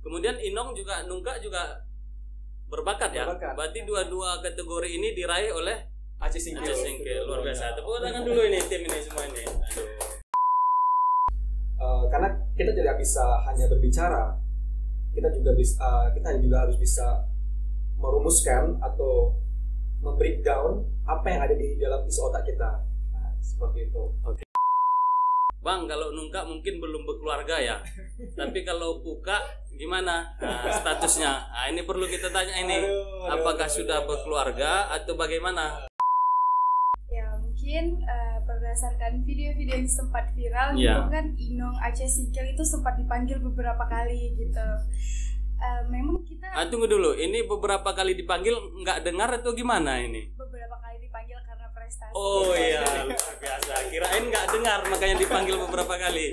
Kemudian Inong juga Nungka juga berbakat ya. Berarti dua-dua kategori ini diraih oleh Aceh Singkil. Luar biasa. Tepuk tangan dulu ini tim ini semua ini. Aduh. Karena kita tidak bisa hanya berbicara, kita juga harus bisa merumuskan atau membreakdown apa yang ada di dalam isi otak kita. Nah, seperti itu. Oke. Bang, kalau Nungka mungkin belum berkeluarga ya. Tapi kalau Puka gimana statusnya? Nah, ini perlu kita tanya ini. Apakah sudah berkeluarga atau bagaimana? Ya, mungkin berdasarkan video-video yang sempat viral Ya. gitu kan, Inong Aceh Singkil itu sempat dipanggil beberapa kali gitu. Memang kita Tunggu dulu, ini beberapa kali dipanggil nggak dengar atau gimana ini? beberapa kali dipanggil karena prestasi. Oh iya, luar biasa. Kirain nggak dengar makanya dipanggil beberapa kali.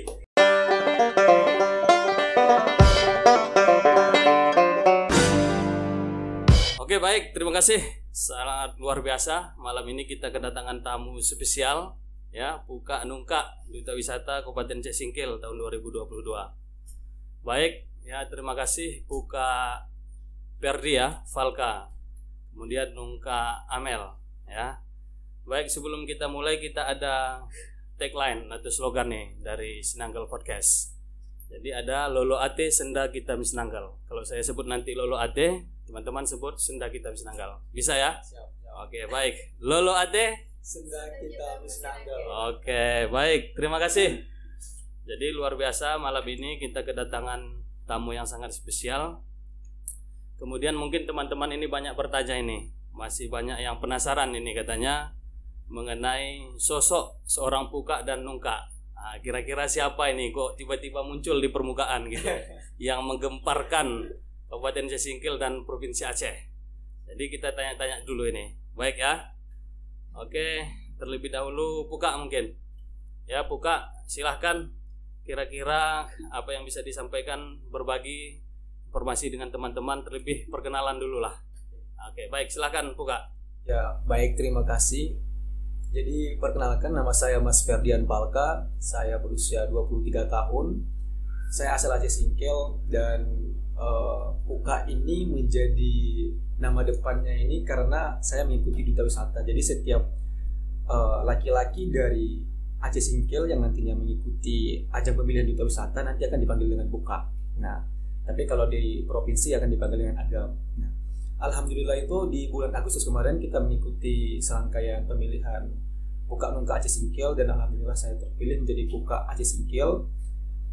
Oke baik, terima kasih. Sangat luar biasa. Malam ini kita kedatangan tamu spesial, ya, Puka Nungka, Duta Wisata Kabupaten Aceh Singkil tahun 2022. Baik, ya terima kasih Puka Perdi ya, Falka. Kemudian Nungka Amel, ya. Baik, sebelum kita mulai kita ada tagline atau slogan nih dari Sinanggal Podcast. Jadi ada Lolo Ate Senda Kita Misnanggal. Kalau saya sebut nanti Lolo Ate, teman-teman sebut Senda Kita Misnanggal. Bisa ya? Siap. Oke, baik. Lolo Ate Senda Kita Misnanggal. Oke, baik. Terima kasih. Jadi luar biasa malam ini kita kedatangan tamu yang sangat spesial. Kemudian mungkin teman-teman ini banyak bertanya ini. Masih banyak yang penasaran ini katanya mengenai sosok seorang Puka dan Nungka. Nah, kira-kira siapa ini kok tiba-tiba muncul di permukaan gitu yang menggemparkan Kabupaten Aceh Singkil dan Provinsi Aceh. Jadi kita tanya-tanya dulu ini. Baik ya. Oke, terlebih dahulu Puka mungkin. Ya, Puka, silahkan. Kira-kira apa yang bisa disampaikan, berbagi informasi dengan teman-teman, terlebih perkenalan dulu lah. Oke, baik, silahkan Puka. Ya, baik, terima kasih. Jadi perkenalkan, nama saya Mas Ferdian Palka. Saya berusia 23 tahun. Saya asal Aceh Singkil dan Puka ini menjadi nama depannya ini karena saya mengikuti Duta Wisata. Jadi setiap laki-laki dari Aceh Singkil yang nantinya mengikuti ajang pemilihan Duta Wisata nanti akan dipanggil dengan Puka. Nah, tapi kalau di provinsi akan dipanggil dengan Agam. Nah, alhamdulillah itu di bulan Agustus kemarin kita mengikuti serangkaian pemilihan Puka Nungka Aceh Singkil dan alhamdulillah saya terpilih menjadi Puka Aceh Singkil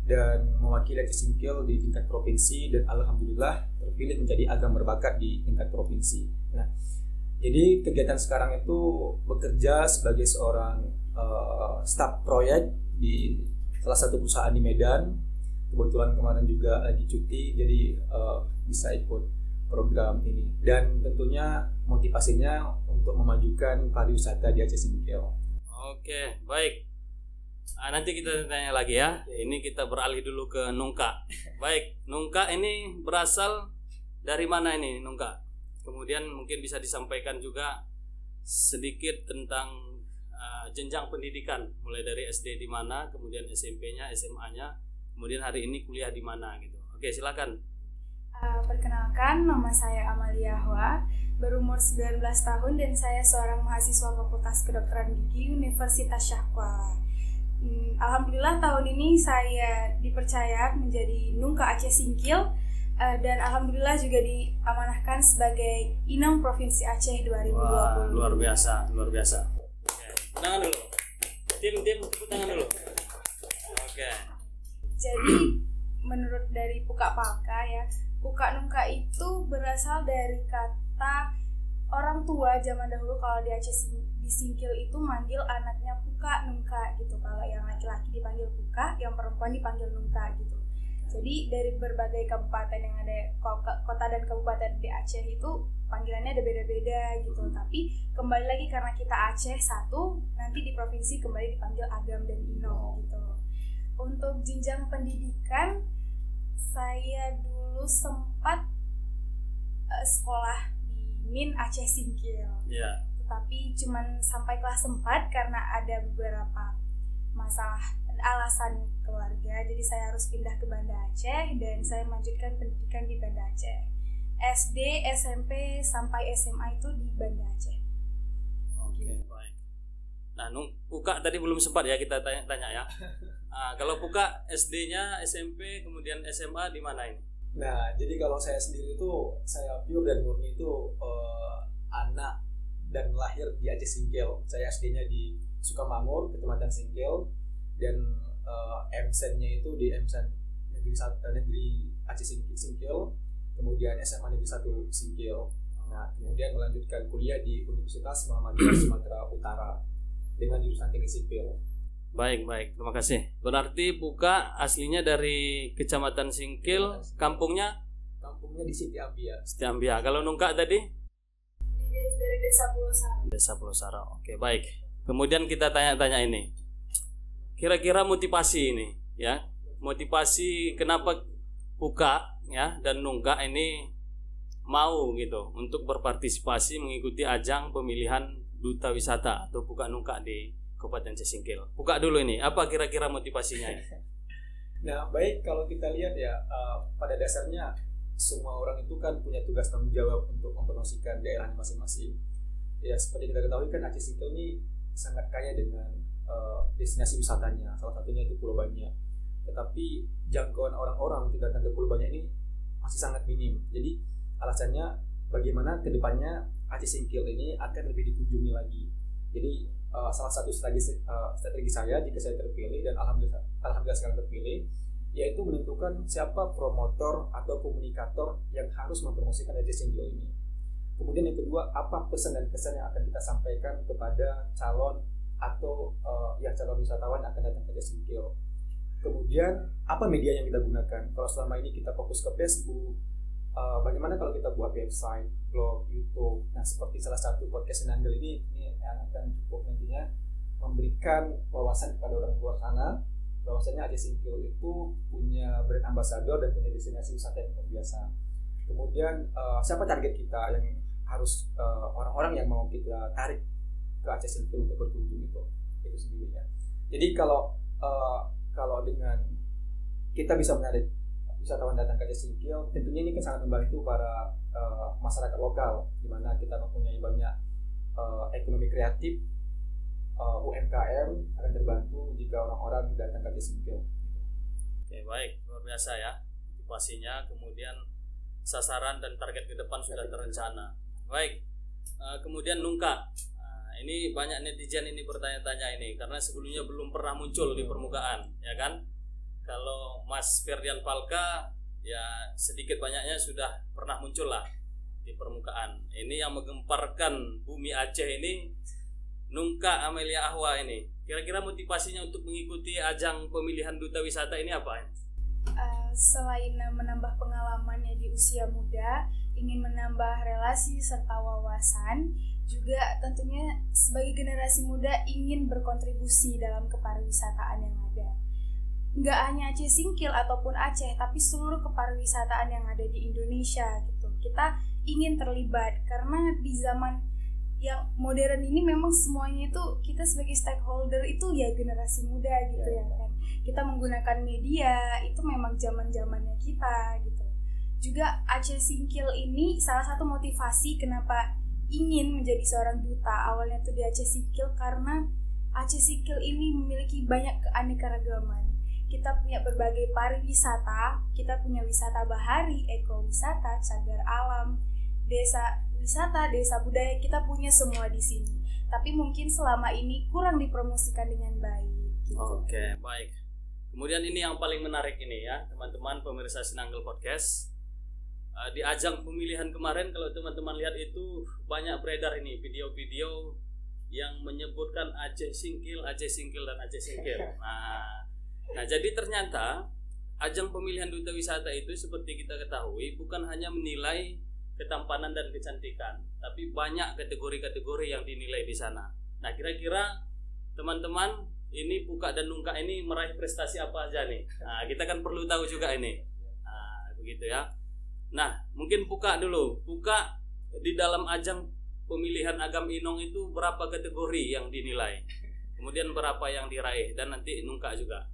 dan mewakili Aceh Singkil di tingkat provinsi dan alhamdulillah terpilih menjadi Agam berbakat di tingkat provinsi. Nah, jadi kegiatan sekarang itu bekerja sebagai seorang staf proyek di salah satu perusahaan di Medan. Kebetulan kemarin juga lagi cuti, jadi bisa ikut program ini. Dan tentunya motivasinya untuk memajukan pariwisata di Aceh Singkil. Oke, baik. Nanti kita tanya lagi ya. Ini kita beralih dulu ke Nungka. Baik, Nungka ini berasal dari mana ini Nungka? Kemudian mungkin bisa disampaikan juga sedikit tentang jenjang pendidikan, mulai dari SD di mana, kemudian SMP-nya, SMA-nya, kemudian hari ini kuliah di mana gitu. Oke, silakan. Perkenalkan, nama saya Amalia Hwa, berumur 19 tahun dan saya seorang mahasiswa Fakultas Kedokteran Gigi Universitas Syahkuala. Alhamdulillah tahun ini saya dipercaya menjadi Nungka Aceh Singkil dan alhamdulillah juga diamanahkan sebagai Inong Provinsi Aceh 2020. Wah, luar biasa, luar biasa. Oke, tangan dulu. Tim, tepuk tangan dulu. Oke. Jadi menurut dari Puka Palka ya, Puka Nungka itu berasal dari kata orang tua zaman dahulu. Kalau di Aceh di Singkil itu manggil anaknya Puka Nungka gitu. Kalau yang laki-laki dipanggil Puka, yang perempuan dipanggil Nungka gitu. Jadi dari berbagai kabupaten yang ada, kota dan kabupaten di Aceh itu panggilannya ada beda-beda gitu. Tapi kembali lagi karena kita Aceh satu, nanti di provinsi kembali dipanggil Agam dan Inong gitu. Untuk jenjang pendidikan, saya dulu sempat sekolah di MIN Aceh Singkil. Yeah. Tetapi cuman sampai kelas 4 karena ada beberapa masalah alasan keluarga, jadi saya harus pindah ke Banda Aceh dan saya melanjutkan pendidikan di Banda Aceh. SD, SMP sampai SMA itu di Banda Aceh. Oke, baik. Nah, Puka tadi belum sempat ya kita tanya ya. Kalau Puka SD-nya, SMP, kemudian SMA di mana ini? Nah, jadi kalau saya sendiri itu saya pure dan murni itu anak dan lahir di Aceh Singkil. Saya SD-nya di Sukamangur, Kecamatan Singkil, dan MSN-nya itu di MSN Negeri Aceh Singkil, kemudian SMA Negeri 1 Singkil. Nah, kemudian melanjutkan kuliah di Universitas Muhammadiyah Sumatera Utara dengan jurusan Teknik Sipil. Baik, terima kasih. Berarti Puka aslinya dari Kecamatan Singkil, kampungnya di Siti Ambia. Siti Ambia. Kalau Nungka tadi? Dari Desa Pulau Sara. Desa Pulau Sara. Oke, baik. Kemudian kita tanya-tanya ini. Kira-kira motivasi ini, ya. Motivasi kenapa Puka ya dan Nungka ini mau gitu untuk berpartisipasi mengikuti ajang pemilihan duta wisata atau Puka Nungka di Kabupaten Aceh Singkil. Puka dulu ini, apa kira-kira motivasinya ini? Nah, baik, kalau kita lihat ya, pada dasarnya semua orang itu kan punya tugas tanggung jawab untuk mempromosikan daerahnya masing-masing. Ya, seperti kita ketahui kan Aceh Singkil ini sangat kaya dengan destinasi wisatanya. Salah satunya itu Pulau Banyak. Tetapi jangkauan orang-orang untuk datang ke Pulau Banyak ini masih sangat minim. Jadi alasannya bagaimana kedepannya Aceh Singkil ini akan lebih dikunjungi lagi. Jadi salah satu strategi saya jika saya terpilih, dan alhamdulillah sekarang terpilih, yaitu menentukan siapa promotor atau komunikator yang harus mempromosikan Aceh Singkil ini. Kemudian yang kedua, apa pesan dan kesan yang akan kita sampaikan kepada calon atau calon wisatawan yang akan datang ke Aceh Singkil. Kemudian apa media yang kita gunakan? Kalau selama ini kita fokus ke Facebook, bagaimana kalau kita buat website, blog, YouTube? Nah, seperti salah satu podcast Senandel ini yang akan cukup nantinya memberikan wawasan kepada orang luar sana bahwasanya Aceh Singkil itu punya brand ambassador dan punya destinasi wisata yang luar biasa. Kemudian siapa target kita yang harus orang-orang yang mau kita tarik ke Aceh Singkil untuk berkunjung itu sendirinya. Jadi kalau dengan kita bisa menarik wisatawan datang ke Aceh Singkil, tentunya ini kan sangat membantu para masyarakat lokal, di mana kita mempunyai banyak ekonomi kreatif, UMKM akan terbantu jika orang-orang datang ke Aceh Singkil. Oke, baik, luar biasa ya motivasinya, kemudian sasaran dan target ke depan sudah terencana. Baik, kemudian Nungka. Ini banyak netizen ini bertanya-tanya ini karena sebelumnya belum pernah muncul di permukaan, ya kan? Kalau Mas Ferdian Palka ya sedikit banyaknya sudah pernah muncul lah di permukaan. Ini yang menggemparkan bumi Aceh ini Nungka Amelia Ahwa ini. Kira-kira motivasinya untuk mengikuti ajang pemilihan duta wisata ini apa? Selain menambah pengalamannya di usia muda, ingin menambah relasi serta wawasan, juga tentunya sebagai generasi muda ingin berkontribusi dalam kepariwisataan yang ada. Nggak hanya Aceh Singkil ataupun Aceh, tapi seluruh kepariwisataan yang ada di Indonesia gitu. Kita ingin terlibat karena di zaman yang modern ini memang semuanya itu kita sebagai stakeholder itu ya generasi muda gitu ya kan. Kita menggunakan media itu memang zaman-zamannya kita gitu. Juga Aceh Singkil ini salah satu motivasi kenapa ingin menjadi seorang duta awalnya tuh di Aceh Singkil, karena Aceh Singkil ini memiliki banyak keanekaragaman. Kita punya berbagai pariwisata, kita punya wisata bahari, ekowisata, cagar alam, desa wisata, desa budaya, kita punya semua di sini. Tapi mungkin selama ini kurang dipromosikan dengan baik. Gitu. Oke, baik. Kemudian ini yang paling menarik ini ya, teman-teman pemirsa Sinanggel Podcast. Di ajang pemilihan kemarin kalau teman-teman lihat itu banyak beredar ini video-video yang menyebutkan Aceh Singkil dan Aceh Singkil. Nah, jadi ternyata ajang pemilihan duta wisata itu seperti kita ketahui bukan hanya menilai ketampanan dan kecantikan, tapi banyak kategori-kategori yang dinilai di sana. Nah, kira-kira teman-teman ini Puka dan Nungka ini meraih prestasi apa aja nih? Nah, kita kan perlu tahu juga ini. Nah, begitu ya. Nah, mungkin Puka dulu. Puka di dalam ajang pemilihan Agam Inong itu berapa kategori yang dinilai? Kemudian berapa yang diraih? Dan nanti Nungka juga.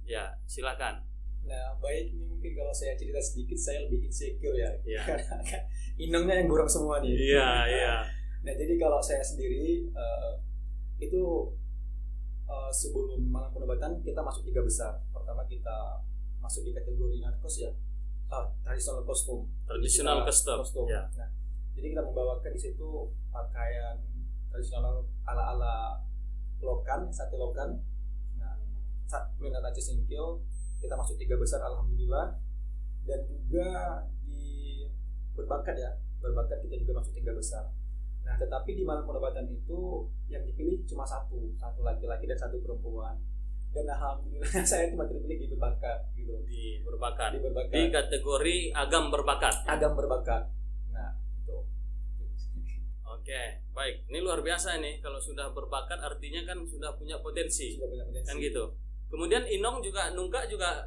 Ya, silakan. Nah, baik, ini mungkin kalau saya cerita sedikit, saya lebih insecure ya. Iya. Karena Inongnya yang kurang semua nih. Iya, iya. Nah, jadi kalau saya sendiri itu sebelum malam penobatan kita masuk 3 besar. Pertama kita masuk di kategori narkos ya, traditional costume. Traditional custom. Ya. Nah, jadi kita membawakan di situ pakaian tradisional ala-ala Lokan, sate Lokan. Nah, kuliner Aceh Singkil kita masuk 3 besar alhamdulillah, dan juga di berbakat kita juga masuk 3 besar. Nah, tetapi di malam penobatan itu yang dipilih cuma satu laki-laki dan 1 perempuan. Dan alhamdulillah saya cuma terpilih di berbakat gitu. Di berbakat. Di Di kategori agam berbakat. Agam berbakat. Nah, itu. Oke, baik. Ini luar biasa nih. Kalau sudah berbakat artinya kan sudah punya potensi. Sudah punya potensi. Kan gitu. Kemudian Inong juga, Nungka juga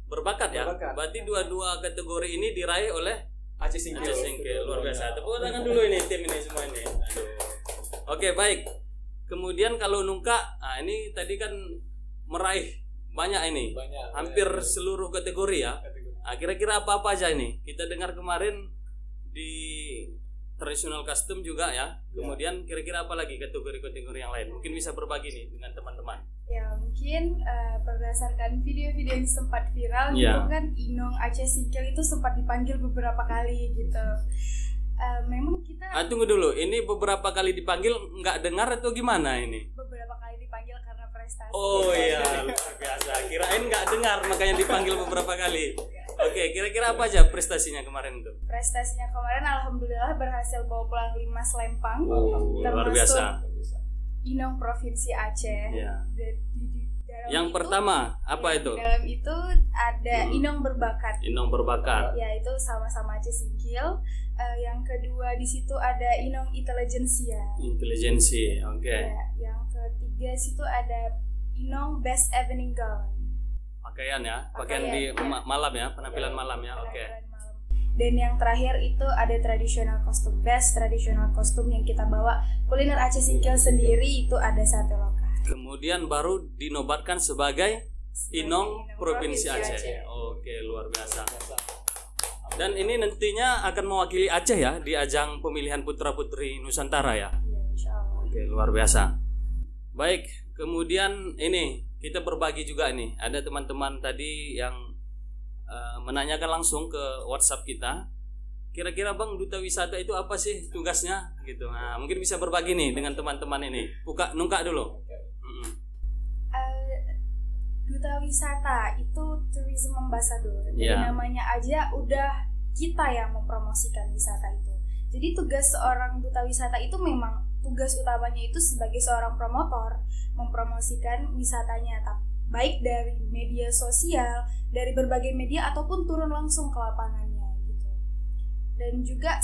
berbakat ya. Berbakat. Berarti dua kategori ini diraih oleh Aceh Singkil. Aceh Singkil. Luar biasa. Tepuk tangan dulu ini tim ini semua ini. Aduh. Oke, baik. Kemudian kalau Nungka, nah ini tadi kan meraih banyak ini. Hampir seluruh kategori ya. Nah, kira-kira apa aja ini? Kita dengar kemarin di traditional custom juga ya. Kemudian kira-kira apa lagi kategori-kategori yang lain? Mungkin bisa berbagi nih dengan teman-teman. Ya, mungkin berdasarkan video-video yang sempat viral Ya. gitu kan, Inong Aceh Singkil itu sempat dipanggil beberapa kali gitu. Memang kita Tunggu dulu, ini beberapa kali dipanggil nggak dengar atau gimana ini? beberapa kali dipanggil karena prestasi. Oh iya, luar biasa. Kirain nggak dengar makanya dipanggil beberapa kali. Oke, kira-kira apa aja prestasinya kemarin tuh? Prestasinya kemarin alhamdulillah berhasil bawa pulang 5 selempang. Luar biasa. Inong Provinsi Aceh. Ya. Dalam Yang itu, pertama apa ya, itu? di dalam itu ada Inong Berbakat. Inong berbakat. Ya, itu sama-sama Aceh Singkil. Yang kedua di situ ada Inong Intelijensia. Intelijensi, oke. Ya, yang ketiga situ ada Inong Best Evening Gown. Pakaian ya, pakaian di malam ya, penampilan malam ya, oke. Penampilan malam. Dan yang terakhir itu ada traditional costume. Best traditional costume yang kita bawa kuliner Aceh Singkil sendiri itu ada sate Lokan. Kemudian baru dinobatkan sebagai Inong Provinsi Aceh. Aceh. Oke, luar biasa. Dan ini nantinya akan mewakili Aceh ya di ajang pemilihan putra-putri Nusantara ya. Iya, insyaallah. Oke, luar biasa. Baik, kemudian ini kita berbagi juga nih. Ada teman-teman tadi yang menanyakan langsung ke WhatsApp kita. Kira-kira Bang, duta wisata itu apa sih tugasnya gitu. Nah, mungkin bisa berbagi nih dengan teman-teman ini. Nungka dulu. Duta wisata itu tourism ambassador. Jadi Yeah. namanya aja udah kita yang mempromosikan wisata itu. Jadi tugas seorang duta wisata itu memang tugas utamanya itu sebagai seorang promotor mempromosikan wisatanya, baik dari media sosial, dari berbagai media ataupun turun langsung ke lapangannya gitu. Dan juga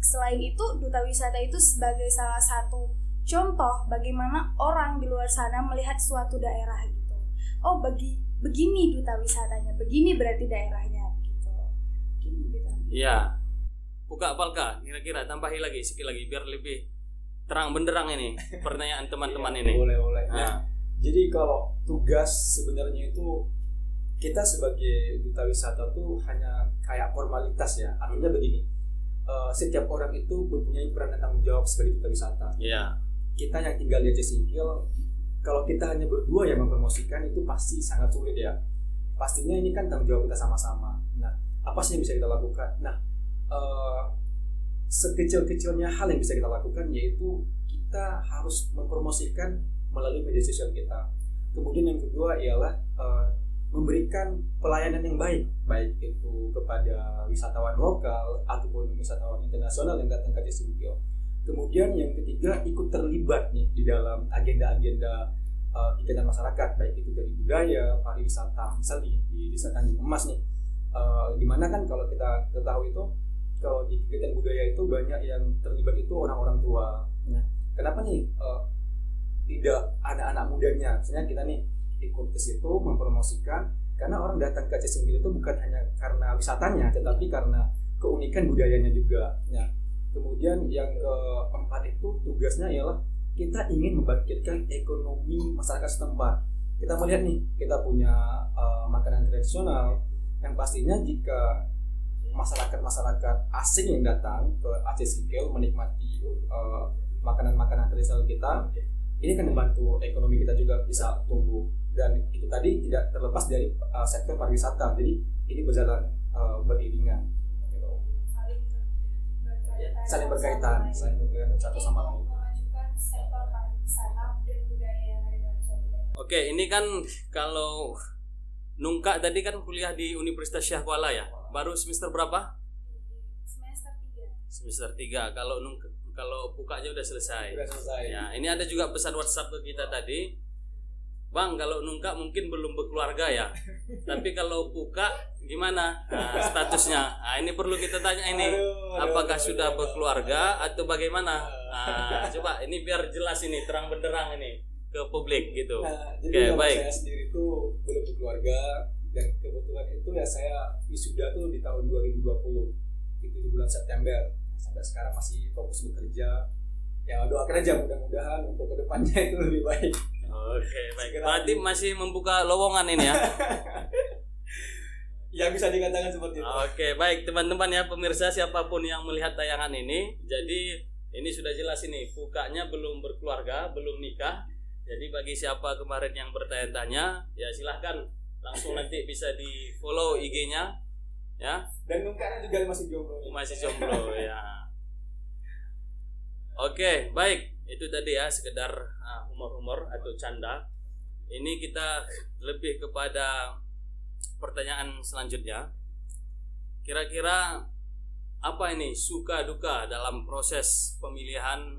selain itu duta wisata itu sebagai salah satu contoh bagaimana orang di luar sana melihat suatu daerah gitu. Oh, begini duta wisatanya, begini berarti daerahnya gitu. Gitu. Iya. Buka Palka, kira-kira tambahi lagi sedikit lagi biar lebih terang benderang ini pertanyaan teman-teman ini. Boleh. Nah. Nah, jadi kalau tugas sebenarnya itu kita sebagai duta wisata tuh hanya kayak formalitas ya. Artinya begini, setiap orang itu mempunyai peran dan tanggung jawab sebagai duta wisata. Iya. Kita yang tinggal di Aceh Singkil, kalau kita hanya berdua yang mempromosikan itu pasti sangat sulit ya. Pastinya ini kan tanggung jawab kita sama-sama. Nah, apa sih yang bisa kita lakukan? Nah, sekecil-kecilnya hal yang bisa kita lakukan yaitu kita harus mempromosikan melalui media sosial kita. Kemudian yang kedua ialah memberikan pelayanan yang baik itu kepada wisatawan lokal ataupun wisatawan internasional yang datang ke Aceh Singkil. Kemudian yang ketiga, ikut terlibat nih di dalam agenda-agenda kegiatan masyarakat, baik itu dari budaya, pariwisata, misalnya di Desa Tanjung Emas nih, dimana kan kalau kita ketahui itu kalau di kegiatan budaya itu banyak yang terlibat itu orang-orang tua. Nah, kenapa nih tidak anak-anak mudanya? Misalnya kita nih ikut ke situ mempromosikan, karena orang datang ke Aceh Singkil itu bukan hanya karena wisatanya, tetapi karena keunikan budayanya juga. Nah, kemudian yang keempat itu tugasnya ialah kita ingin membangkitkan ekonomi masyarakat setempat. kita melihat nih, kita punya makanan tradisional yang pastinya jika masyarakat asing yang datang ke Aceh Singkil menikmati makanan-makanan tradisional kita, ini kan membantu ekonomi kita juga bisa tumbuh, dan itu tadi tidak terlepas dari sektor pariwisata. Jadi ini berjalan beriringan gitu. Saling berkaitan satu sama lain. Oke, ini kan kalau Nungka tadi kan kuliah di Universitas Syah Kuala ya. Baru semester berapa? Semester 3. Semester 3. Kalau Puka aja udah selesai. Udah selesai. Ya, ini ada juga pesan WhatsApp ke kita tadi. Bang, kalau Nungka mungkin belum berkeluarga ya. Tapi kalau Puka gimana statusnya? Nah, ini perlu kita tanya ini. Apakah sudah berkeluarga atau bagaimana? Coba ini biar jelas ini, terang benderang ini ke publik gitu. Jadi baik. Saya sendiri itu belum berkeluarga, dan kebetulan itu ya saya wisuda tuh di tahun 2020 itu di bulan September. Sampai sekarang masih fokus bekerja. Ya doakan aja mudah-mudahan untuk kedepannya itu lebih baik. Oke, baik. Berarti masih membuka lowongan ini ya. Ya bisa dikatakan seperti itu. Oke, baik teman-teman ya, pemirsa siapapun yang melihat tayangan ini. Jadi ini sudah jelas ini, Pukanya belum berkeluarga, belum nikah. Jadi bagi siapa kemarin yang bertanya-tanya, ya silahkan langsung nanti bisa di follow IG-nya ya. Dan Nungkanya juga masih jomblo. Masih jomblo ya. Oke, baik. Itu tadi ya sekedar humor-humor atau canda. Ini kita lebih kepada pertanyaan selanjutnya. Kira-kira apa ini suka duka dalam proses pemilihan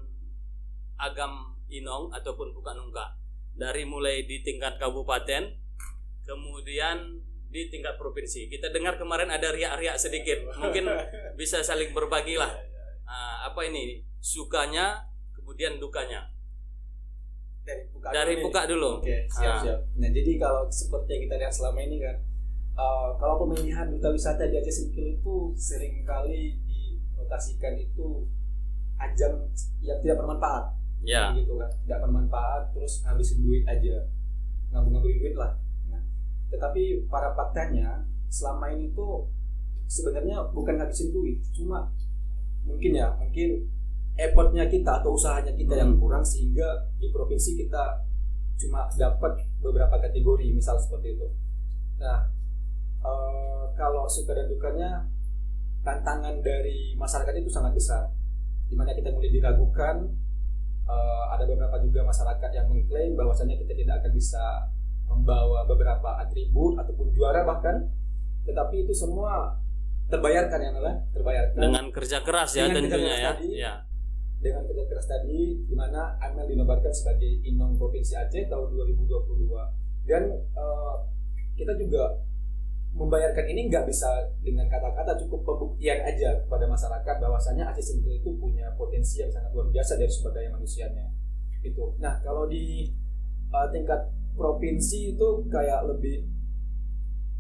agam Inong ataupun Puka Nungka, dari mulai di tingkat kabupaten kemudian di tingkat provinsi. Kita dengar kemarin ada riak-riak sedikit, mungkin bisa saling berbagi lah. Apa ini sukanya kemudian dukanya dari Puka dulu. Oke, siap. Nah jadi kalau seperti yang kita lihat selama ini kan, kalau pemilihan duta wisata di Aceh Singkil itu seringkali dinotasikan itu ajang yang tidak bermanfaat. Ya. Gitu kan, tidak bermanfaat, terus habisin duit aja, ngabur-ngaburin duit lah. Nah, tetapi para faktanya selama ini tuh sebenarnya bukan habisin duit, cuma mungkin effortnya kita atau usahanya kita yang kurang, sehingga di provinsi kita cuma dapat beberapa kategori, misal seperti itu. Nah, kalau suka dan dukanya, tantangan dari masyarakat itu sangat besar, dimana kita mulai diragukan. Ada beberapa juga masyarakat yang mengklaim bahwasannya kita tidak akan bisa membawa beberapa atribut ataupun juara bahkan, tetapi itu semua terbayarkan dengan kerja keras ya tentunya ya. Dengan kerja keras tadi, di mana Amel dinobatkan sebagai Inong Provinsi Aceh tahun 2022, dan kita juga membayarkan ini nggak bisa dengan kata-kata, cukup pembuktian aja kepada masyarakat bahwasannya Aceh Singkil itu punya potensi yang sangat luar biasa dari sumber daya manusianya itu. Nah kalau di tingkat provinsi itu kayak lebih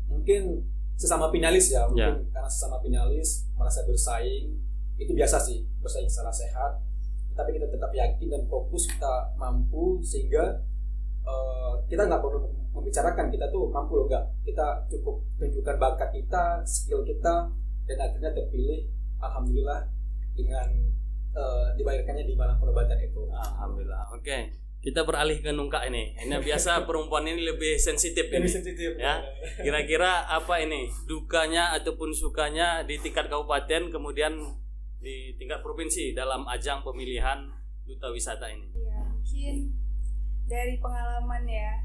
mungkin sesama finalis ya, mungkin karena sesama finalis merasa bersaing, itu biasa sih, bersaing secara sehat, tapi kita tetap yakin dan fokus kita mampu, sehingga kita nggak perlu membicarakan kita tuh mampu loh, enggak, kita cukup tunjukkan bakat kita, skill kita, dan akhirnya terpilih, alhamdulillah, dengan dibayarkannya di malam penobatan itu. Alhamdulillah. Oke, kita beralih ke Nungka ini. Ini biasa perempuan ini lebih sensitif ini. Sensitif ya. Kira-kira apa ini dukanya ataupun sukanya di tingkat kabupaten kemudian di tingkat provinsi dalam ajang pemilihan duta wisata ini? Ya, mungkin dari pengalaman ya,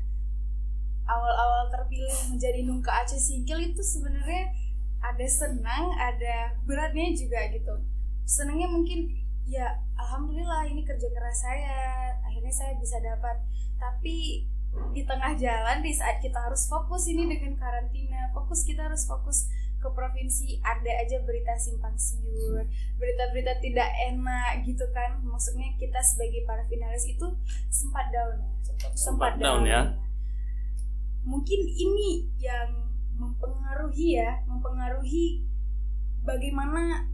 awal-awal terpilih menjadi Nungka Aceh Singkil itu sebenarnya ada senang, ada beratnya juga gitu. Senangnya mungkin ya alhamdulillah ini kerja keras saya, akhirnya saya bisa dapat. Tapi di tengah jalan, di saat kita harus fokus ini dengan karantina, kita harus fokus ke provinsi, ada aja berita simpang siur, berita-berita tidak enak gitu kan. Maksudnya kita sebagai para finalis itu sempat down ya. Mungkin ini yang mempengaruhi bagaimana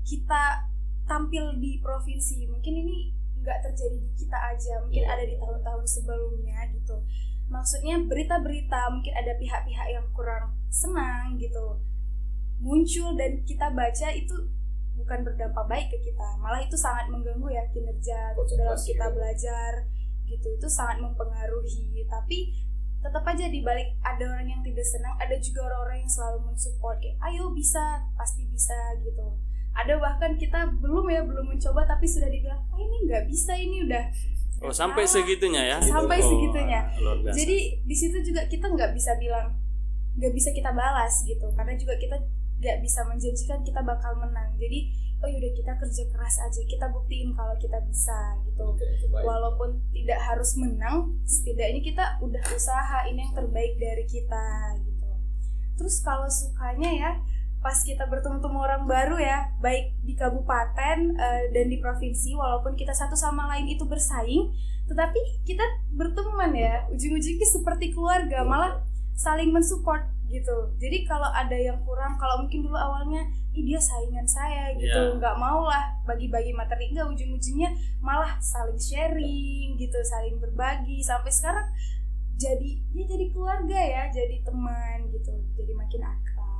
kita tampil di provinsi. Mungkin ini nggak terjadi di kita aja, mungkin ada di tahun-tahun sebelumnya gitu. maksudnya berita-berita, mungkin ada pihak-pihak yang kurang senang gitu muncul dan kita baca, itu bukan berdampak baik ke kita, malah itu sangat mengganggu ya kinerja dalam kita belajar gitu, itu sangat mempengaruhi. Tapi tetap aja di balik ada orang yang tidak senang, ada juga orang-orang yang selalu mensupport kayak ayo bisa, pasti bisa gitu. Ada bahkan kita belum mencoba tapi sudah dibilang ini nggak bisa, ini udah sampai segitunya ya, sampai segitunya. Jadi di situ juga kita nggak bisa bilang, nggak bisa kita balas gitu, karena juga kita nggak bisa menjanjikan kita bakal menang. Jadi yaudah kita kerja keras aja, kita buktiin kalau kita bisa gitu. Walaupun tidak harus menang, setidaknya kita udah usaha, ini yang terbaik dari kita gitu. Terus kalau sukanya ya pas kita bertemu orang baru ya, baik di kabupaten dan di provinsi, walaupun kita satu sama lain itu bersaing, tetapi kita berteman ya, ujung-ujungnya seperti keluarga, malah saling mensupport gitu. Jadi kalau ada yang kurang, kalau mungkin dulu awalnya dia saingan saya gitu, nggak mau lah bagi-bagi materi, nggak, ujung-ujungnya malah saling sharing gitu, saling berbagi, sampai sekarang jadi keluarga ya, jadi teman gitu, jadi makin akrab.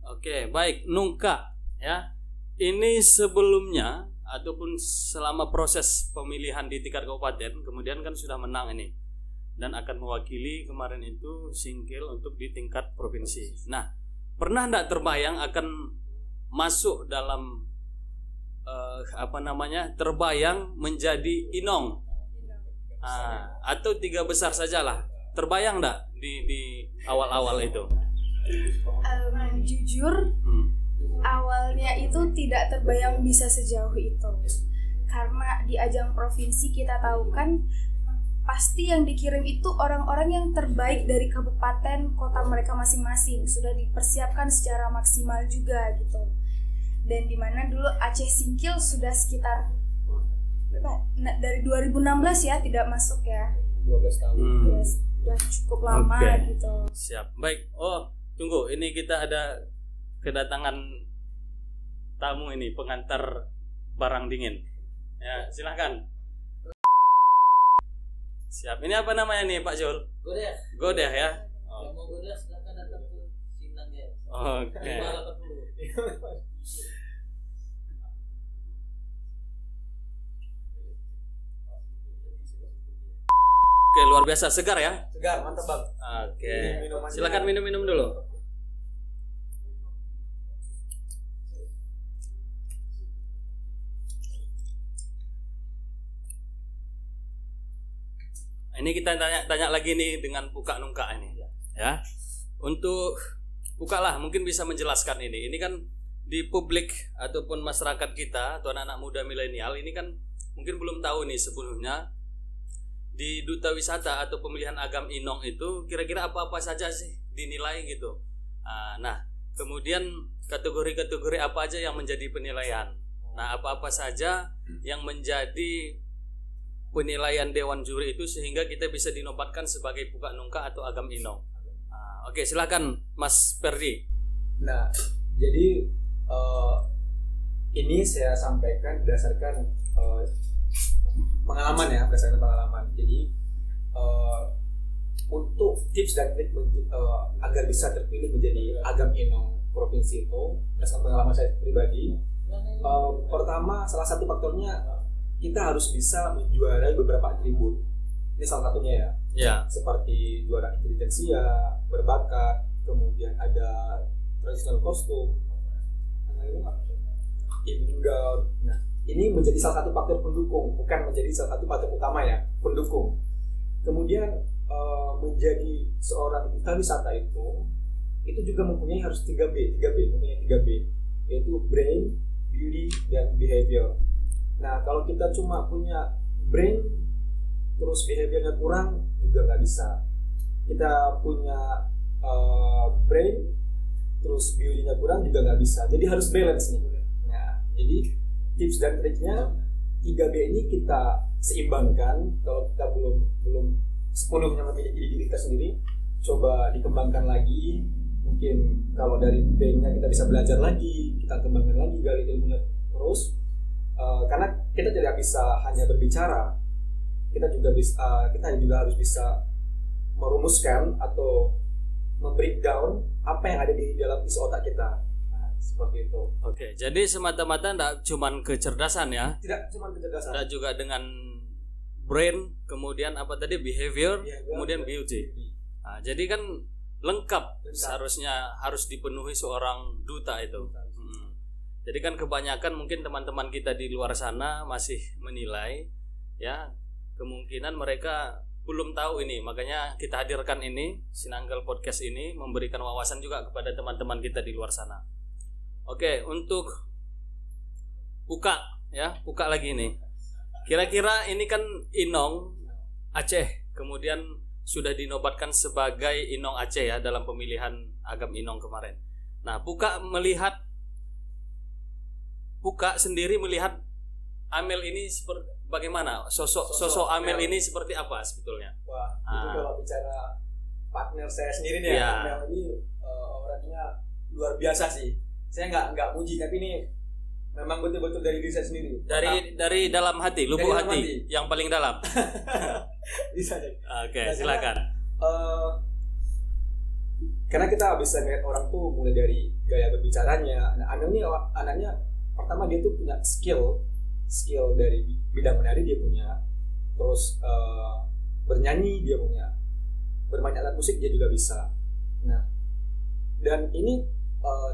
Oke, baik, Nungka ya. Ini sebelumnya ataupun selama proses pemilihan di tingkat kabupaten, kemudian kan sudah menang ini dan akan mewakili kemarin itu Singkil untuk di tingkat provinsi. Nah, pernah enggak terbayang akan masuk dalam terbayang menjadi Inong? Atau 3 besar sajalah. Terbayang enggak di awal-awal itu? Jujur, awalnya itu tidak terbayang bisa sejauh itu. Karena di ajang provinsi kita tahu kan pasti yang dikirim itu orang-orang yang terbaik dari kabupaten kota mereka masing-masing, sudah dipersiapkan secara maksimal juga gitu. Dan dimana dulu Aceh Singkil sudah sekitar dari 2016 ya tidak masuk ya, 12 tahun. Sudah cukup lama gitu. Siap, baik. Tunggu, ini kita ada kedatangan tamu ini, pengantar barang dingin ya, silahkan. Siap. Ini apa namanya nih Pak Jul? Godeh ya. Yang mau godeh silakan datang ke Sindang ya. Oke. Oke, luar biasa, segar ya? Segar, mantap Bang. Oke. Silakan minum-minum dulu. Ini kita tanya lagi nih dengan Puka Nungka ini ya. Untuk Puka lah mungkin bisa menjelaskan ini. Ini kan di publik ataupun masyarakat kita atau anak-anak muda milenial ini kan mungkin belum tahu nih sebelumnya di Duta Wisata atau pemilihan agam Inong itu kira-kira apa-apa saja sih dinilai gitu. Nah, kemudian kategori-kategori apa aja yang menjadi penilaian. Nah, apa-apa saja yang menjadi penilaian dewan juri itu sehingga kita bisa dinobatkan sebagai Puka Nungka atau agam Inong. Oke, silakan Mas Perdi. Nah, jadi ini saya sampaikan berdasarkan pengalaman ya, berdasarkan pengalaman. Jadi untuk tips dan trik agar bisa terpilih menjadi agam Inong provinsi itu berdasarkan pengalaman saya pribadi, pertama salah satu faktornya kita harus bisa menjuarai beberapa atribut. Ini salah satunya ya. Seperti juara intelijensia, berbakat, kemudian ada traditional kostum, tinggal. Nah, ini menjadi salah satu faktor pendukung, bukan menjadi salah satu faktor utama ya, pendukung. Kemudian menjadi seorang duta wisata itu juga mempunyai harus 3B, yaitu brain, beauty, dan behavior. Nah, kalau kita cuma punya brain terus behaviornya kurang juga nggak bisa. Kita punya brain terus beauty-nya kurang juga nggak bisa. Jadi harus balance nih. Nah, jadi tips dan triknya 3B ini kita seimbangkan. Kalau kita belum sepenuhnya memiliki diri kita sendiri, coba dikembangkan lagi. Mungkin kalau dari brain-nya kita bisa belajar lagi, kita kembangkan lagi, gali ilmunya terus. Karena kita tidak bisa hanya berbicara, kita juga harus bisa merumuskan atau membreakdown apa yang ada di dalam isi otak kita. Nah, seperti itu. Oke, jadi semata-mata tidak cuman kecerdasan ya, Tidak cuma kecerdasan. ada juga dengan brain, kemudian apa tadi behavior, kemudian beauty. Nah, jadi kan lengkap seharusnya harus dipenuhi seorang duta itu. Jadi kan kebanyakan mungkin teman-teman kita di luar sana masih menilai ya, kemungkinan mereka belum tahu ini, makanya kita hadirkan ini Sinanggal Podcast ini memberikan wawasan juga kepada teman-teman kita di luar sana. Oke, untuk buka ya, buka lagi nih. Kira-kira ini kan Inong Aceh, kemudian sudah dinobatkan sebagai Inong Aceh ya dalam pemilihan Agam Inong kemarin. Nah, Puka sendiri melihat Amel ini seperti bagaimana? Sosok Amel ini seperti apa sebetulnya? Wah, itu kalau bicara partner saya sendiri nih ya. Amel ini orangnya luar biasa sih. Saya nggak muji, tapi ini memang betul-betul dari diri saya sendiri. Dari dalam hati, lubuk hati yang paling dalam. Bisa deh. Oke, silakan. Karena kita bisa ngeliat orang tuh mulai dari gaya berbicaranya. Nah, Amel ini anaknya pertama dia tuh punya skill dari bidang menari dia punya, terus bernyanyi dia punya, bermain alat musik dia juga bisa. Nah, dan ini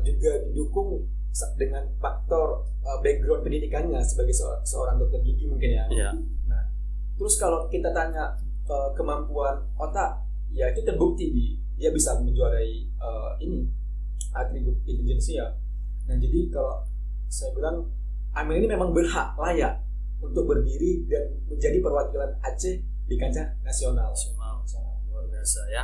juga didukung dengan faktor background pendidikannya sebagai seorang dokter gigi mungkin ya. Yeah. Nah, terus kalau kita tanya kemampuan otak, ya itu terbukti dia bisa menjuarai ini atribut intelijensia. Nah, jadi kalau saya bilang Amel ini memang layak untuk berdiri dan menjadi perwakilan Aceh di kancah nasional. Luar biasa ya.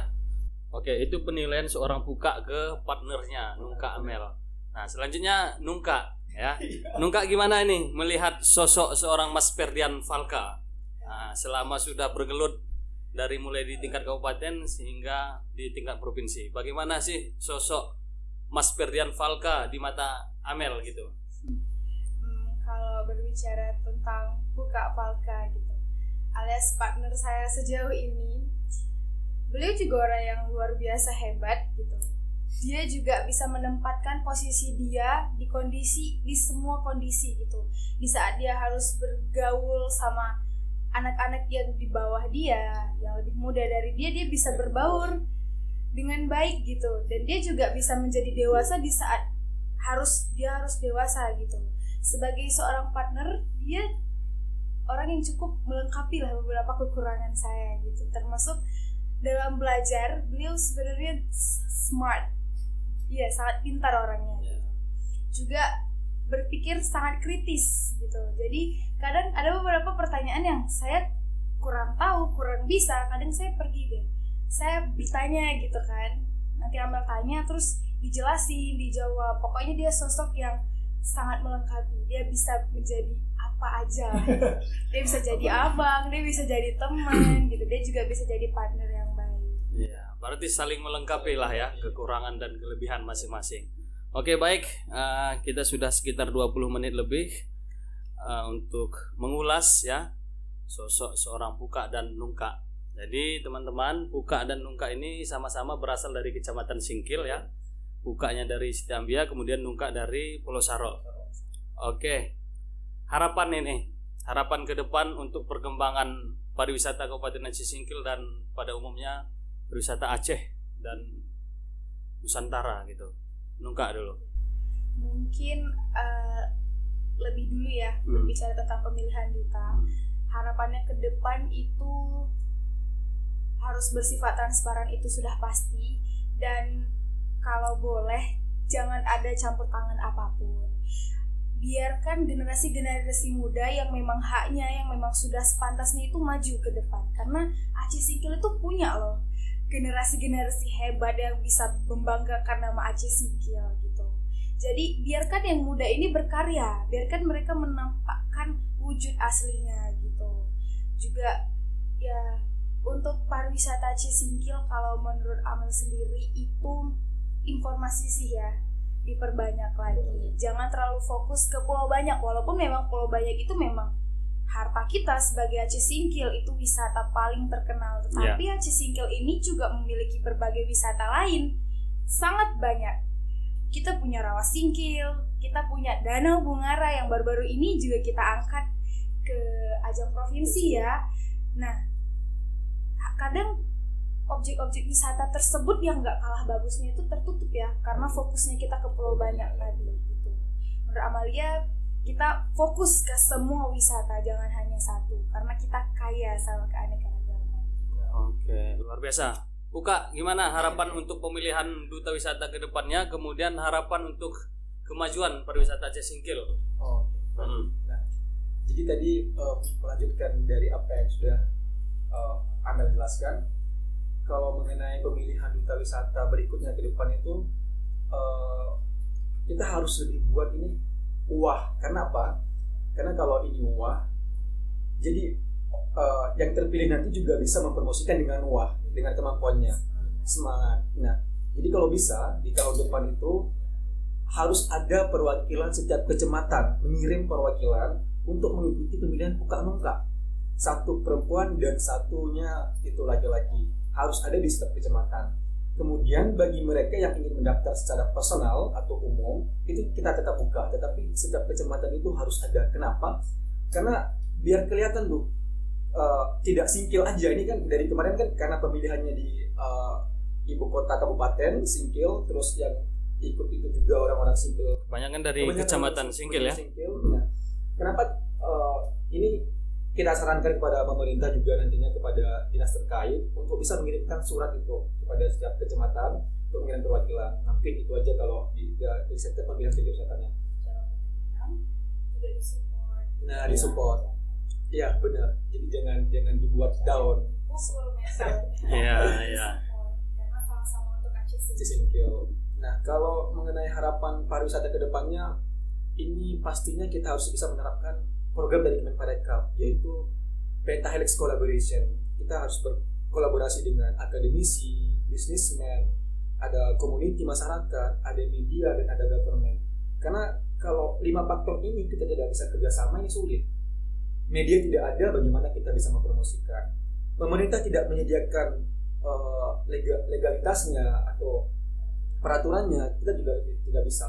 Oke, itu penilaian seorang Puka ke partnernya Nungka Amel. Nah, selanjutnya Nungka ya. Nungka gimana ini melihat sosok seorang Mas Ferdian Falka? Nah, selama sudah bergelut dari mulai di tingkat kabupaten sehingga di tingkat provinsi. Bagaimana sih sosok Mas Ferdian Falka di mata Amel gitu? Kalau berbicara tentang Puka Falka gitu, alias partner saya sejauh ini, beliau juga orang yang luar biasa hebat gitu. Dia juga bisa menempatkan posisi dia di semua kondisi gitu. Di saat dia harus bergaul sama anak-anak yang di bawah dia, yang lebih muda dari dia bisa berbaur dengan baik gitu. Dan dia juga bisa menjadi dewasa di saat dia harus dewasa gitu. Sebagai seorang partner, dia orang yang cukup melengkapi lah beberapa kekurangan saya gitu. Termasuk dalam belajar, beliau sebenarnya smart. Iya, sangat pintar orangnya. Juga berpikir sangat kritis gitu. Jadi kadang ada beberapa pertanyaan yang saya kurang tahu, kurang bisa. Kadang saya pergi deh, saya bertanya gitu kan. Nanti Amel tanya, terus dijelasin, dijawab. Pokoknya dia sosok yang sangat melengkapi. Dia bisa menjadi apa aja. Dia bisa jadi abang, dia bisa jadi teman gitu. Dia juga bisa jadi partner yang baik. Iya, berarti saling melengkapi lah ya kekurangan dan kelebihan masing-masing. Oke, baik, kita sudah sekitar 20 menit lebih untuk mengulas ya sosok seorang Puka dan Nungka. Jadi teman-teman, Puka dan Nungka ini sama-sama berasal dari Kecamatan Singkil ya. Pukanya dari Siti Ambia, kemudian Nungka dari Pulau Saro. Oke, harapan ke depan untuk perkembangan pariwisata Kabupaten Aceh Singkil dan pada umumnya pariwisata Aceh dan Nusantara gitu. Nungka dulu. Mungkin lebih dulu ya berbicara tentang pemilihan duta. Harapannya ke depan itu harus bersifat transparan, itu sudah pasti, dan kalau boleh jangan ada campur tangan apapun. Biarkan generasi-generasi muda yang memang haknya, yang memang sudah sepantasnya itu maju ke depan. Karena Aceh Singkil itu punya loh generasi-generasi hebat yang bisa membanggakan nama Aceh Singkil gitu. Jadi biarkan yang muda ini berkarya, biarkan mereka menampakkan wujud aslinya gitu. Juga ya untuk pariwisata Aceh Singkil, kalau menurut Amel sendiri itu informasi sih ya diperbanyak lagi. Jangan terlalu fokus ke Pulau Banyak, walaupun memang Pulau Banyak itu memang harta kita sebagai Aceh Singkil itu wisata paling terkenal, tetapi Aceh Singkil ini juga memiliki berbagai wisata lain, sangat banyak. Kita punya Rawa Singkil, kita punya Danau Bungara yang baru-baru ini juga kita angkat ke ajang provinsi ya. Nah, kadang objek-objek wisata tersebut yang nggak kalah bagusnya itu tertutup ya, karena fokusnya kita ke Pulau Banyak tadi gitu. Menurut Amalia, kita fokus ke semua wisata, jangan hanya satu, karena kita kaya sama keanekaragaman. Oke, luar biasa. Buka, gimana harapan untuk pemilihan duta wisata ke depannya, kemudian harapan untuk kemajuan pariwisata Aceh Singkil? Nah, jadi tadi melanjutkan dari apa yang sudah Anda jelaskan, kalau mengenai pemilihan duta wisata berikutnya ke depan itu, kita harus lebih buat ini wah. Karena apa? Karena kalau ini wah, jadi yang terpilih nanti juga bisa mempromosikan dengan wah, dengan kemampuannya, semangat. Nah, jadi kalau bisa di tahun depan itu harus ada perwakilan setiap kecamatan mengirim perwakilan untuk mengikuti pemilihan Puka Nungka. Satu perempuan dan satunya itu laki-laki, harus ada di setiap kecamatan. Kemudian bagi mereka yang ingin mendaftar secara personal atau umum, itu kita tetap buka, tetapi setiap kecamatan itu harus ada. Kenapa? Karena biar kelihatan tuh, tidak Singkil aja. Ini kan dari kemarin kan karena pemilihannya di ibu kota kabupaten Singkil, terus yang ikut itu juga orang-orang Singkil. Banyak kan dari kecamatan Singkil ya. Nah, kenapa ini kita sarankan kepada pemerintah juga nantinya kepada dinas terkait untuk bisa mengirimkan surat itu kepada setiap kecamatan untuk mengirim perwakilan. Mungkin itu aja kalau di sektor pemilihan titik wisatanya. Juga disupport. Nah, disupport. Iya, benar. Jadi jangan dibuat down. Pukul misalnya. Iya. Karena sama-sama untuk Aceh Singkil. Nah, kalau mengenai harapan pariwisata ke depannya, ini pastinya kita harus bisa menerapkan program dari Kemenparekraf, yaitu Pentahelix Collaboration. Kita harus berkolaborasi dengan akademisi, bisnismen, ada community masyarakat, ada media, dan ada government. Karena kalau 5 faktor ini kita tidak bisa kerjasama, ini sulit. Media tidak ada, bagaimana kita bisa mempromosikan? Pemerintah tidak menyediakan legalitasnya atau peraturannya, kita juga tidak bisa.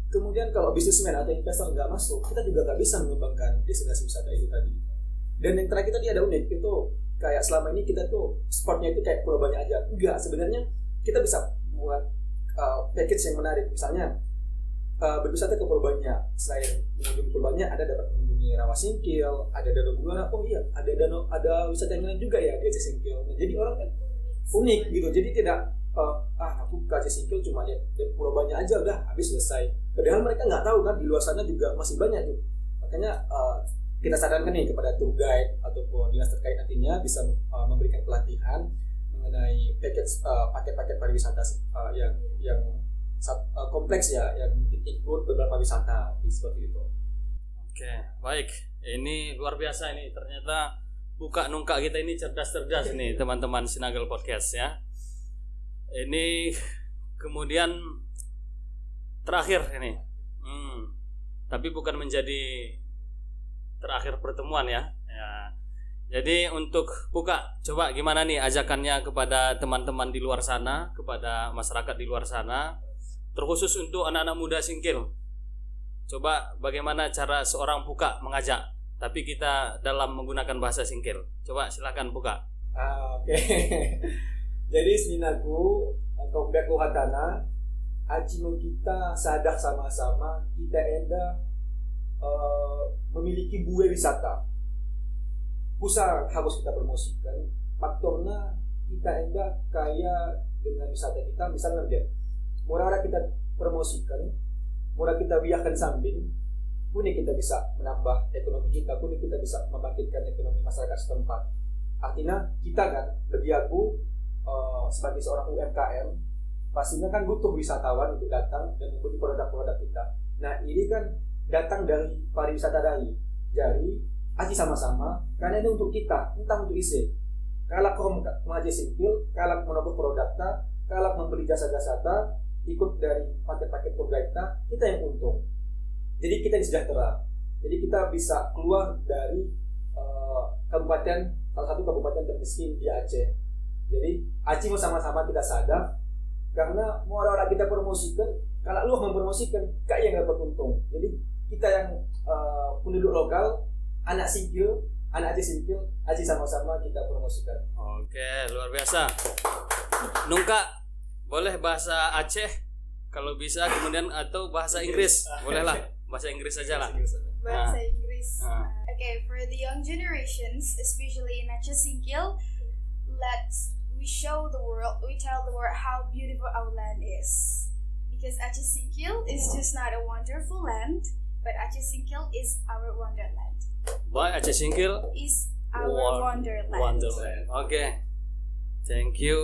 Kemudian kalau bisnismen atau investor nggak masuk, kita juga nggak bisa mengembangkan destinasi wisata itu tadi. Dan yang terakhir tadi ada unik, itu kayak selama ini kita tuh sportnya itu kayak Pulau Banyak aja. Enggak, sebenarnya kita bisa buat package yang menarik. Misalnya berwisata ke Pulau Banyak, selain mengunjungi Pulau Banyak, ada dapat mengunjungi Rawa Singkil, ada Danau Bungara. Oh iya, ada wisata yang lain juga ya di Aceh Singkil. Nah, jadi orang kan unik gitu. Jadi tidak aku ke Aceh Singkil cuma lihat Pulau Banyak aja udah habis selesai. Padahal mereka nggak tahu kan di luar sana juga masih banyak tuh. Makanya kita sarankan nih kepada tour guide ataupun dinas terkait nantinya bisa memberikan pelatihan mengenai paket-paket pariwisata yang kompleks ya, yang include beberapa wisata seperti itu. Oke, baik. Ini luar biasa ini. Ternyata Puka Nungka kita ini cerdas-cerdas nih teman-teman Sinagel Podcast ya. Ini kemudian terakhir ini, tapi bukan menjadi terakhir pertemuan ya. Jadi untuk Puka, coba gimana nih ajakannya kepada teman-teman di luar sana, kepada masyarakat di luar sana, terkhusus untuk anak-anak muda Singkil. Coba bagaimana cara seorang Puka mengajak, tapi kita dalam menggunakan bahasa Singkil. Coba silakan Puka. Oke. Jadi seminaku komplek Hatana acimun kita sadar sama-sama kita enda memiliki buah wisata. Pusat harus kita promosikan. Faktornya kita enda kaya dengan wisata kita. Misalnya dia, murah kita promosikan, murah kita biarkan samping, kuni kita bisa menambah ekonomi kita, kuni kita bisa membangkitkan ekonomi masyarakat setempat. Artinya kita kan, bagi aku sebagai seorang UMKM pastinya kan butuh wisatawan untuk datang dan mengikuti produk-produk kita. Nah ini kan datang dari pariwisata dari aci sama-sama karena ini untuk kita, entah untuk isi kalak Aceh Singkil, kalak menambah produknya, kalak membeli jasa-jasa ikut dari paket-paket tour guide kita yang untung. Jadi kita yang sejahtera. Jadi kita bisa keluar dari salah satu kabupaten termiskin di Aceh. Jadi Aceh mau sama-sama kita sadar, karena mau orang-orang kita promosikan, kalau lu mempromosikan kayak yang dapat untung. Jadi kita yang penduduk lokal, anak singkil, anak Aceh singkil, Aceh sama-sama kita promosikan. Oke, luar biasa. Nungka, boleh bahasa Aceh kalau bisa, kemudian atau bahasa Inggris, bolehlah bahasa Inggris saja lah. Bahasa Inggris. Ah. Okay, for the young generations, especially in Aceh Singkil, we tell the world how beautiful our land is. Because Aceh Singkil is just not a wonderful land, but Aceh Singkil is our wonderland. Boy, Aceh Singkil Is our wonderland. Oke. Thank you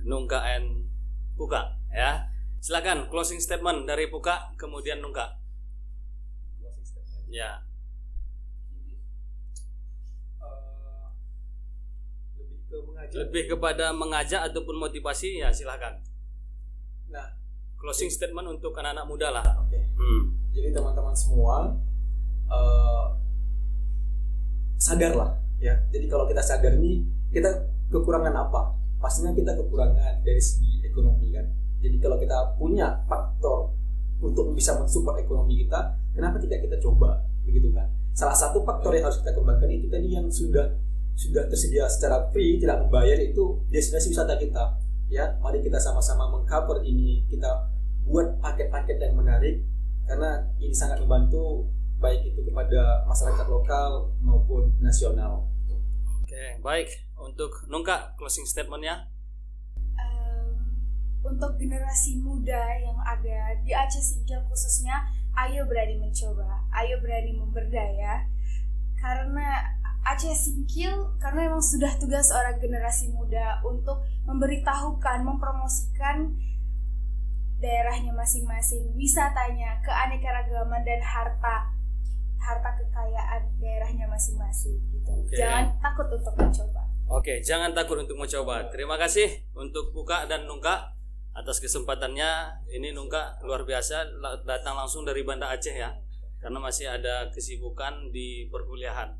Nungka and Puka ya. Silakan closing statement dari Puka kemudian Nungka. Closing statement. Ya. Lebih kepada mengajak ataupun motivasi ya silakan. Nah, Closing statement untuk anak-anak muda lah. oke. Jadi teman-teman semua sadarlah ya. Jadi kalau kita sadar nih, kita kekurangan apa? Pastinya kita kekurangan dari segi ekonomi kan. Jadi kalau kita punya faktor untuk bisa mensupport ekonomi kita, kenapa tidak kita coba, begitu kan? Salah satu faktor yang harus kita kembangkan itu tadi yang sudah tersedia secara free, tidak membayar, itu destinasi wisata kita. Ya, mari kita sama-sama mengcover ini, kita buat paket-paket yang menarik, karena ini sangat membantu baik itu kepada masyarakat lokal maupun nasional. Oke, baik. Untuk Nungka closing statementnya. Untuk generasi muda yang ada di Aceh Singkil khususnya, ayo berani mencoba, ayo berani memberdaya, karena Aceh Singkil, karena memang sudah tugas seorang generasi muda untuk memberitahukan, mempromosikan daerahnya masing-masing, wisatanya, keanekaragaman dan harta kekayaan daerahnya masing-masing gitu. Oke. Jangan takut untuk mencoba. Oke, jangan takut untuk mencoba. Terima kasih untuk Puka dan Nungka atas kesempatannya. Ini Nungka luar biasa datang langsung dari Banda Aceh ya, karena masih ada kesibukan di perkuliahan.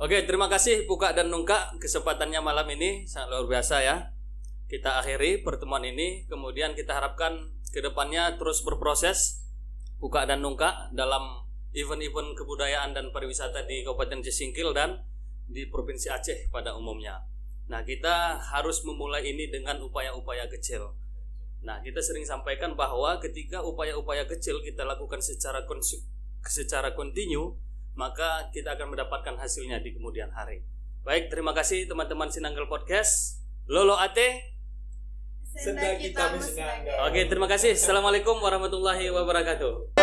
Oke, terima kasih Puka dan Nungka, kesempatannya malam ini sangat luar biasa ya. Kita akhiri pertemuan ini, kemudian kita harapkan kedepannya terus berproses Puka dan Nungka dalam event-event kebudayaan dan pariwisata di Kabupaten Aceh Singkil dan di Provinsi Aceh pada umumnya. Nah, kita harus memulai ini dengan upaya-upaya kecil. Nah, kita sering sampaikan bahwa ketika upaya-upaya kecil kita lakukan secara kontinu, maka kita akan mendapatkan hasilnya di kemudian hari. Baik, terima kasih teman-teman Sinanggal Podcast. Lolo Ate. Senda kita Oke, Oke, terima kasih. Assalamualaikum warahmatullahi wabarakatuh.